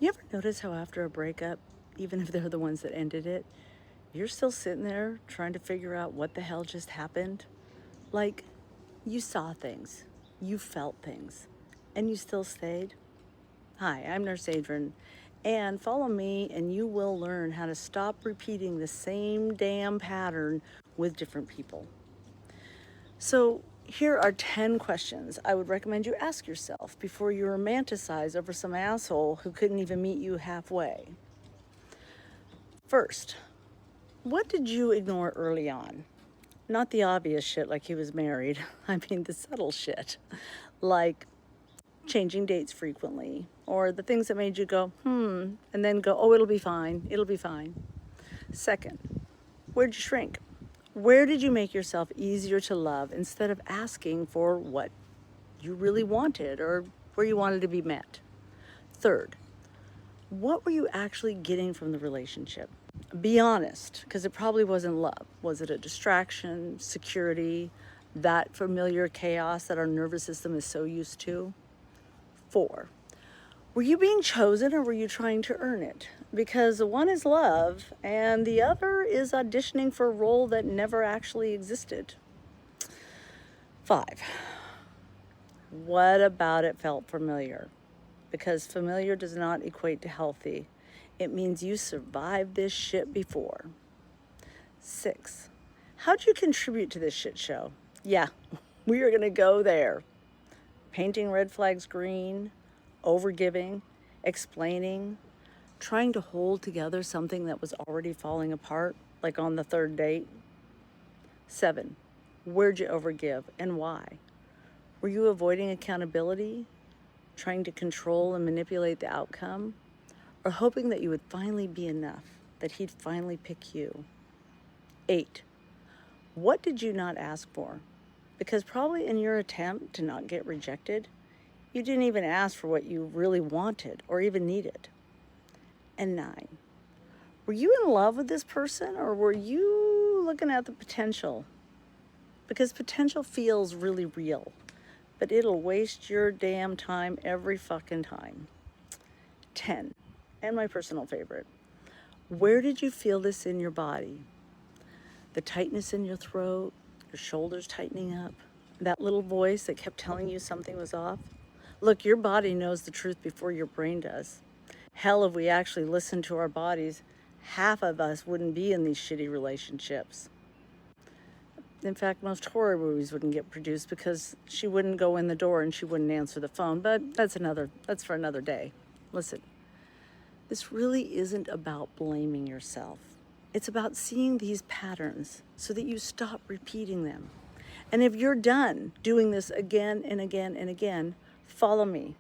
You ever notice how after a breakup, even if they're the ones that ended it, you're still sitting there trying to figure out what the hell just happened? Like, you saw things, you felt things, and you still stayed? Hi, I'm Nurse Adrienne, and follow me and you will learn how to stop repeating the same damn pattern with different people. So, here are 10 questions I would recommend you ask yourself before you romanticize over some asshole who couldn't even meet you halfway. First, what did you ignore early on? Not the obvious shit like he was married. I mean, the subtle shit. Like changing dates frequently, or the things that made you go, and then go, oh, it'll be fine, it'll be fine. Second, where'd you shrink? Where did you make yourself easier to love instead of asking for what you really wanted or where you wanted to be met? Third, what were you actually getting from the relationship? Be honest, because it probably wasn't love. Was it a distraction, security, that familiar chaos that our nervous system is so used to? 4, were you being chosen or were you trying to earn it? Because one is love and the other is auditioning for a role that never actually existed. 5, what about it felt familiar? Because familiar does not equate to healthy. It means you survived this shit before. 6, how'd you contribute to this shit show? Yeah, we are going to go there. Painting red flags green, overgiving, explaining, trying to hold together something that was already falling apart, like on the third date. 7, where'd you overgive and why? Were you avoiding accountability, trying to control and manipulate the outcome, or hoping that you would finally be enough, that he'd finally pick you? 8, what did you not ask for? Because probably in your attempt to not get rejected, you didn't even ask for what you really wanted or even needed. And 9, were you in love with this person or were you looking at the potential? Because potential feels really real, but it'll waste your damn time every fucking time. 10, and my personal favorite, where did you feel this in your body? The tightness in your throat, your shoulders tightening up, that little voice that kept telling you something was off? Look, your body knows the truth before your brain does. Hell, if we actually listened to our bodies, half of us wouldn't be in these shitty relationships. In fact, most horror movies wouldn't get produced because she wouldn't go in the door and she wouldn't answer the phone, but that's for another day. Listen, this really isn't about blaming yourself. It's about seeing these patterns so that you stop repeating them. And if you're done doing this again and again and again, follow me.